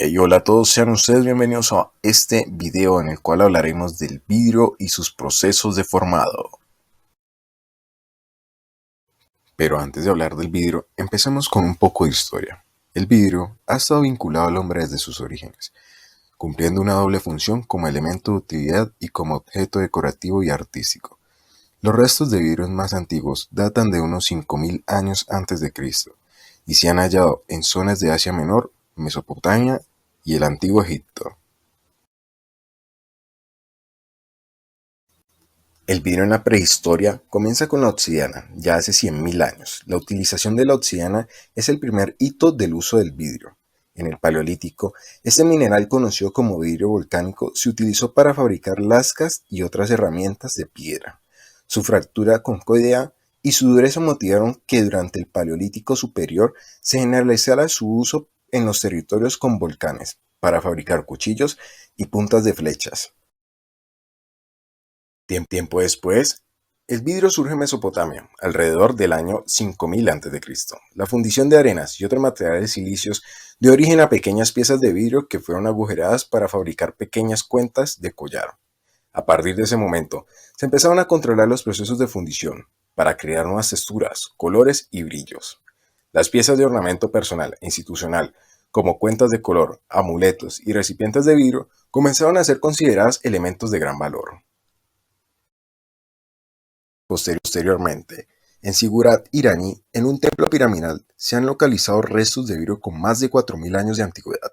Hey, hola a todos, sean ustedes bienvenidos a este video en el cual hablaremos del vidrio y sus procesos de formado. Pero antes de hablar del vidrio, empecemos con un poco de historia. El vidrio ha estado vinculado al hombre desde sus orígenes, cumpliendo una doble función como elemento de utilidad y como objeto decorativo y artístico. Los restos de vidrios más antiguos datan de unos 5000 años antes de Cristo y se han hallado en zonas de Asia Menor, Mesopotamia y el Antiguo Egipto. El vidrio en la prehistoria comienza con la obsidiana, ya hace 100.000 años. La utilización de la obsidiana es el primer hito del uso del vidrio. En el Paleolítico, este mineral conocido como vidrio volcánico se utilizó para fabricar lascas y otras herramientas de piedra. Su fractura concoidea y su dureza motivaron que durante el Paleolítico superior se generalizara su uso en los territorios con volcanes, para fabricar cuchillos y puntas de flechas. Tiempo después, el vidrio surge en Mesopotamia, alrededor del año 5000 a.C. La fundición de arenas y otros materiales silicios dio origen a pequeñas piezas de vidrio que fueron agujeradas para fabricar pequeñas cuentas de collar. A partir de ese momento, se empezaron a controlar los procesos de fundición para crear nuevas texturas, colores y brillos. Las piezas de ornamento personal e institucional, como cuentas de color, amuletos y recipientes de vidrio, comenzaron a ser consideradas elementos de gran valor. Posteriormente, en Sigurat iraní, en un templo piramidal, se han localizado restos de vidrio con más de 4000 años de antigüedad.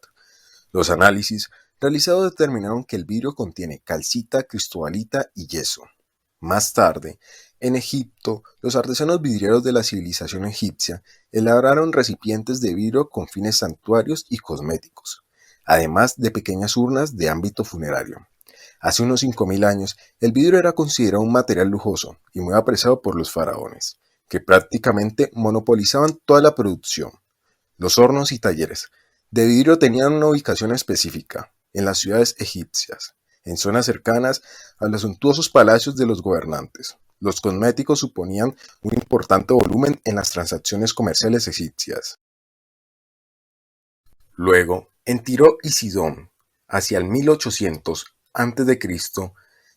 Los análisis realizados determinaron que el vidrio contiene calcita, cristobalita y yeso. Más tarde, en Egipto, los artesanos vidrieros de la civilización egipcia elaboraron recipientes de vidrio con fines santuarios y cosméticos, además de pequeñas urnas de ámbito funerario. Hace unos 5000 años, el vidrio era considerado un material lujoso y muy apreciado por los faraones, que prácticamente monopolizaban toda la producción. Los hornos y talleres de vidrio tenían una ubicación específica en las ciudades egipcias, en zonas cercanas a los suntuosos palacios de los gobernantes. Los cosméticos suponían un importante volumen en las transacciones comerciales egipcias. Luego, en Tiro y Sidón, hacia el 1800 a.C.,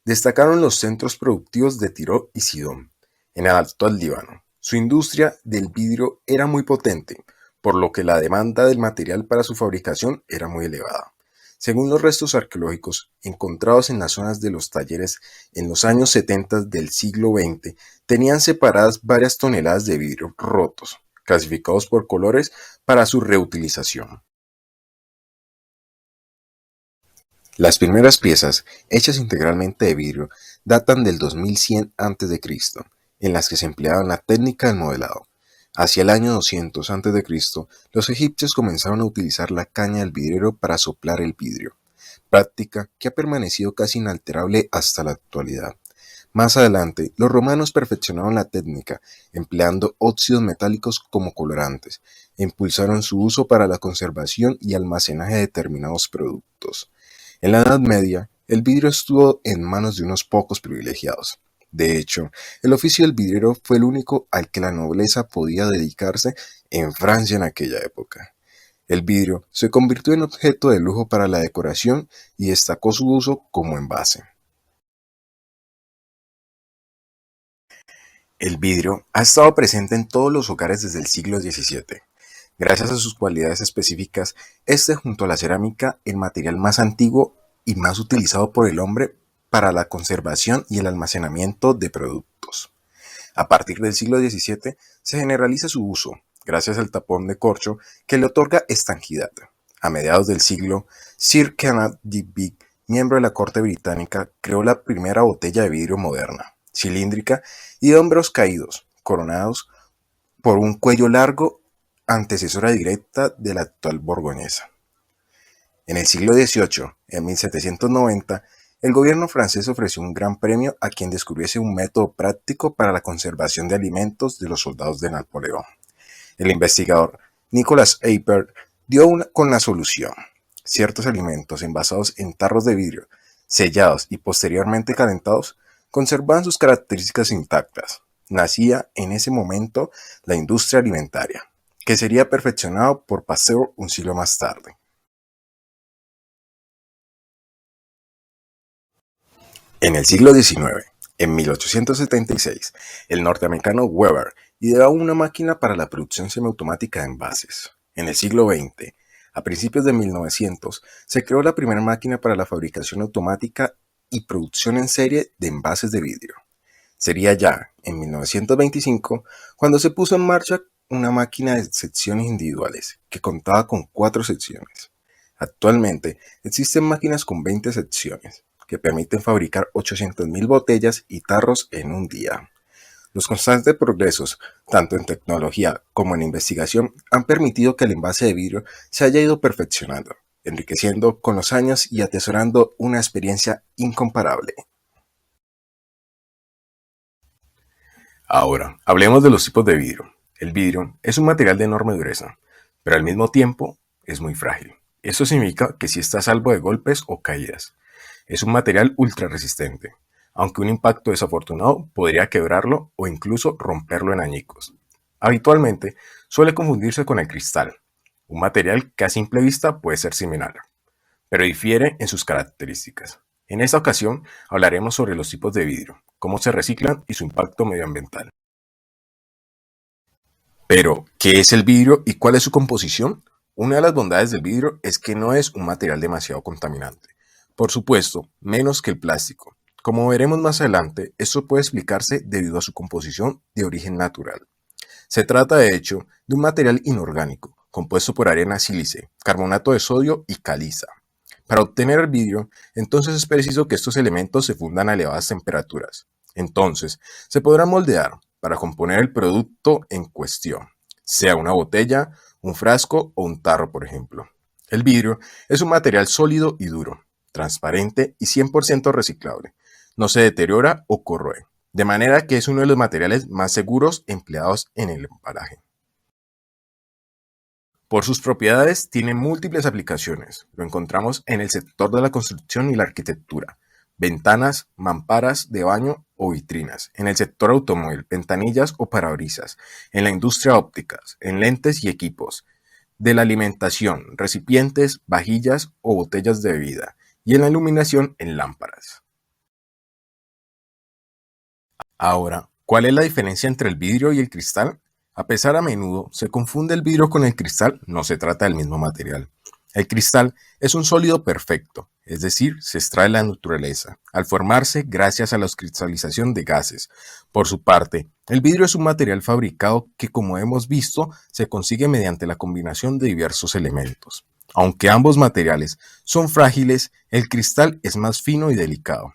destacaron los centros productivos de Tiro y Sidón, en el actual Líbano. Su industria del vidrio era muy potente, por lo que la demanda del material para su fabricación era muy elevada. Según los restos arqueológicos encontrados en las zonas de los talleres en los años 70 del siglo XX, tenían separadas varias toneladas de vidrio rotos, clasificados por colores para su reutilización. Las primeras piezas, hechas integralmente de vidrio, datan del 2100 a.C., en las que se empleaba la técnica del modelado. Hacia el año 200 a.C., los egipcios comenzaron a utilizar la caña del vidriero para soplar el vidrio, práctica que ha permanecido casi inalterable hasta la actualidad. Más adelante, los romanos perfeccionaron la técnica, empleando óxidos metálicos como colorantes, e impulsaron su uso para la conservación y almacenaje de determinados productos. En la Edad Media, el vidrio estuvo en manos de unos pocos privilegiados. De hecho, el oficio del vidriero fue el único al que la nobleza podía dedicarse en Francia en aquella época. El vidrio se convirtió en objeto de lujo para la decoración y destacó su uso como envase. El vidrio ha estado presente en todos los hogares desde el siglo XVII. Gracias a sus cualidades específicas, este junto a la cerámica, el material más antiguo y más utilizado por el hombre para la conservación y el almacenamiento de productos. A partir del siglo XVII se generaliza su uso, gracias al tapón de corcho que le otorga estanquidad. A mediados del siglo, Sir Kenneth Digby, miembro de la corte británica, creó la primera botella de vidrio moderna, cilíndrica y de hombros caídos, coronados por un cuello largo, antecesora directa de la actual borgoñesa. En el siglo XVIII, en 1790, el gobierno francés ofreció un gran premio a quien descubriese un método práctico para la conservación de alimentos de los soldados de Napoleón. El investigador Nicolas Appert dio con la solución. Ciertos alimentos envasados en tarros de vidrio, sellados y posteriormente calentados, conservaban sus características intactas. Nacía en ese momento la industria alimentaria, que sería perfeccionado por Pasteur un siglo más tarde. En el siglo XIX, en 1876, el norteamericano Weber ideó una máquina para la producción semiautomática de envases. En el siglo XX, a principios de 1900, se creó la primera máquina para la fabricación automática y producción en serie de envases de vidrio. Sería ya en 1925 cuando se puso en marcha una máquina de secciones individuales que contaba con 4 secciones. Actualmente existen máquinas con 20 secciones que permiten fabricar 800.000 botellas y tarros en un día. Los constantes progresos, tanto en tecnología como en investigación, han permitido que el envase de vidrio se haya ido perfeccionando, enriqueciendo con los años y atesorando una experiencia incomparable. Ahora, hablemos de los tipos de vidrio. El vidrio es un material de enorme dureza, pero al mismo tiempo es muy frágil. Esto significa que si está a salvo de golpes o caídas. Es un material ultra resistente, aunque un impacto desafortunado podría quebrarlo o incluso romperlo en añicos. Habitualmente suele confundirse con el cristal, un material que a simple vista puede ser similar, pero difiere en sus características. En esta ocasión hablaremos sobre los tipos de vidrio, cómo se reciclan y su impacto medioambiental. Pero, ¿qué es el vidrio y cuál es su composición? Una de las bondades del vidrio es que no es un material demasiado contaminante. Por supuesto, menos que el plástico. Como veremos más adelante, esto puede explicarse debido a su composición de origen natural. Se trata de hecho de un material inorgánico, compuesto por arena sílice, carbonato de sodio y caliza. Para obtener el vidrio, entonces es preciso que estos elementos se fundan a elevadas temperaturas. Entonces, se podrá moldear para componer el producto en cuestión, sea una botella, un frasco o un tarro, por ejemplo. El vidrio es un material sólido y duro, transparente y 100% reciclable. No se deteriora o corroe, de manera que es uno de los materiales más seguros empleados en el embalaje. Por sus propiedades tiene múltiples aplicaciones. Lo encontramos en el sector de la construcción y la arquitectura, ventanas, mamparas de baño o vitrinas, en el sector automóvil, ventanillas o parabrisas, en la industria óptica, en lentes y equipos, de la alimentación, recipientes, vajillas o botellas de bebida, y en la iluminación en lámparas. Ahora, ¿cuál es la diferencia entre el vidrio y el cristal? A pesar a menudo se confunde el vidrio con el cristal, no se trata del mismo material. El cristal es un sólido perfecto, es decir, se extrae de la naturaleza, al formarse gracias a la cristalización de gases. Por su parte, el vidrio es un material fabricado que, como hemos visto, se consigue mediante la combinación de diversos elementos. Aunque ambos materiales son frágiles, el cristal es más fino y delicado.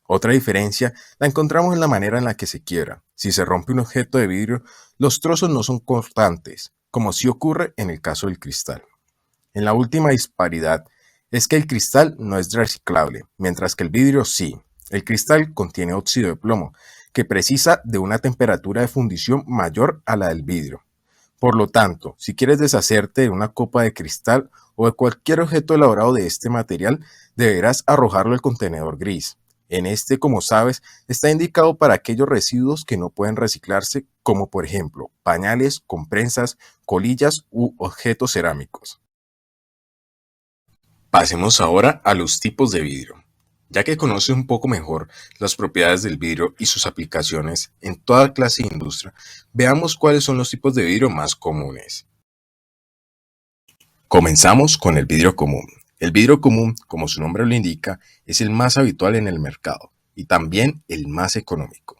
Otra diferencia la encontramos en la manera en la que se quiebra. Si se rompe un objeto de vidrio, los trozos no son cortantes, como sí ocurre en el caso del cristal. En la última disparidad es que el cristal no es reciclable, mientras que el vidrio sí. El cristal contiene óxido de plomo, que precisa de una temperatura de fundición mayor a la del vidrio. Por lo tanto, si quieres deshacerte de una copa de cristal o de cualquier objeto elaborado de este material, deberás arrojarlo al contenedor gris. En este, como sabes, está indicado para aquellos residuos que no pueden reciclarse, como por ejemplo pañales, comprensas, colillas u objetos cerámicos. Pasemos ahora a los tipos de vidrio. Ya que conoces un poco mejor las propiedades del vidrio y sus aplicaciones en toda clase de industria, veamos cuáles son los tipos de vidrio más comunes. Comenzamos con el vidrio común. El vidrio común, como su nombre lo indica, es el más habitual en el mercado y también el más económico.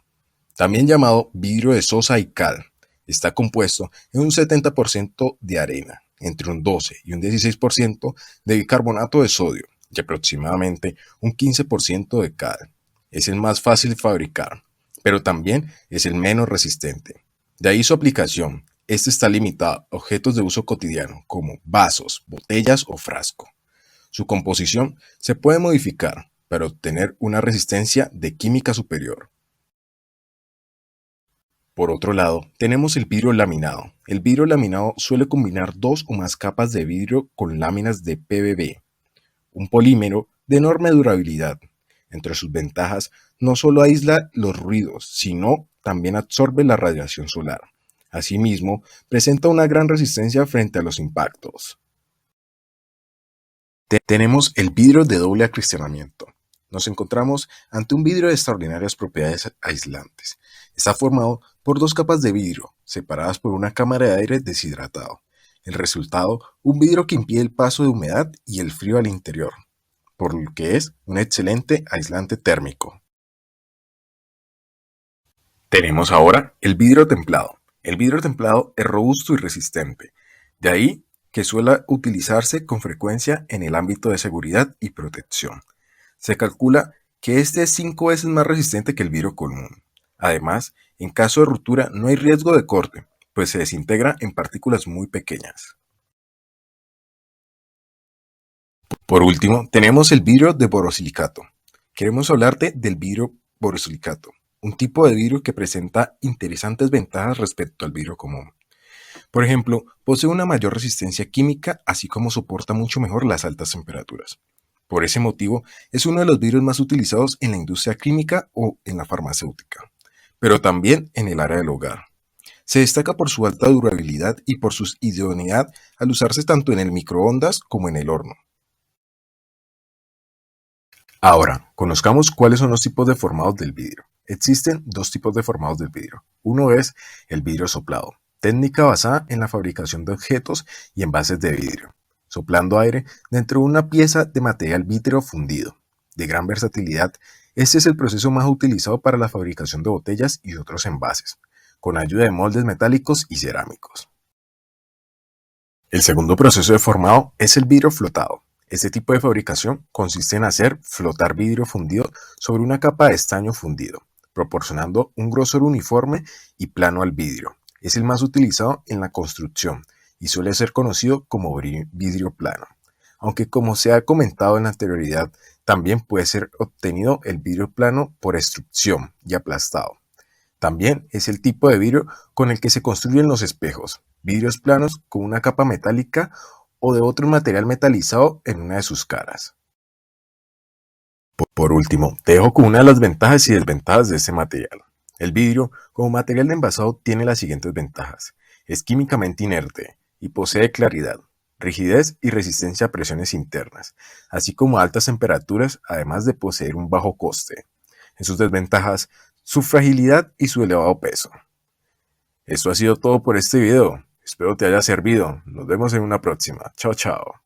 También llamado vidrio de sosa y cal, está compuesto en un 70% de arena, entre un 12 y un 16% de bicarbonato de sodio y aproximadamente un 15% de cal. Es el más fácil de fabricar, pero también es el menos resistente. De ahí su aplicación. Este está limitado a objetos de uso cotidiano como vasos, botellas o frasco. Su composición se puede modificar para obtener una resistencia de química superior. Por otro lado, tenemos el vidrio laminado. El vidrio laminado suele combinar dos o más capas de vidrio con láminas de PVB, un polímero de enorme durabilidad. Entre sus ventajas, no solo aísla los ruidos, sino también absorbe la radiación solar. Asimismo, presenta una gran resistencia frente a los impactos. Tenemos el vidrio de doble acristalamiento. Nos encontramos ante un vidrio de extraordinarias propiedades aislantes. Está formado por dos capas de vidrio, separadas por una cámara de aire deshidratado. El resultado, un vidrio que impide el paso de humedad y el frío al interior, por lo que es un excelente aislante térmico. Tenemos ahora el vidrio templado. El vidrio templado es robusto y resistente, de ahí que suele utilizarse con frecuencia en el ámbito de seguridad y protección. Se calcula que este es 5 veces más resistente que el vidrio común. Además, en caso de ruptura no hay riesgo de corte, pues se desintegra en partículas muy pequeñas. Por último, tenemos el vidrio de borosilicato. Queremos hablarte del vidrio borosilicato, un tipo de vidrio que presenta interesantes ventajas respecto al vidrio común. Por ejemplo, posee una mayor resistencia química, así como soporta mucho mejor las altas temperaturas. Por ese motivo, es uno de los vidrios más utilizados en la industria química o en la farmacéutica, pero también en el área del hogar. Se destaca por su alta durabilidad y por su idoneidad al usarse tanto en el microondas como en el horno. Ahora, conozcamos cuáles son los tipos de formados del vidrio. Existen dos tipos de formados del vidrio. Uno es el vidrio soplado, técnica basada en la fabricación de objetos y envases de vidrio, soplando aire dentro de una pieza de material vítreo fundido. De gran versatilidad, este es el proceso más utilizado para la fabricación de botellas y otros envases, con ayuda de moldes metálicos y cerámicos. El segundo proceso de formado es el vidrio flotado. Este tipo de fabricación consiste en hacer flotar vidrio fundido sobre una capa de estaño fundido, proporcionando un grosor uniforme y plano al vidrio. Es el más utilizado en la construcción y suele ser conocido como vidrio plano. Aunque como se ha comentado en la anterioridad, también puede ser obtenido el vidrio plano por extrusión y aplastado. También es el tipo de vidrio con el que se construyen los espejos, vidrios planos con una capa metálica o de otro material metalizado en una de sus caras. Por último, te dejo con una de las ventajas y desventajas de este material. El vidrio, como material de envasado, tiene las siguientes ventajas. Es químicamente inerte y posee claridad, rigidez y resistencia a presiones internas, así como a altas temperaturas, además de poseer un bajo coste. En sus desventajas, su fragilidad y su elevado peso. Esto ha sido todo por este video. Espero te haya servido. Nos vemos en una próxima. Chao, chao.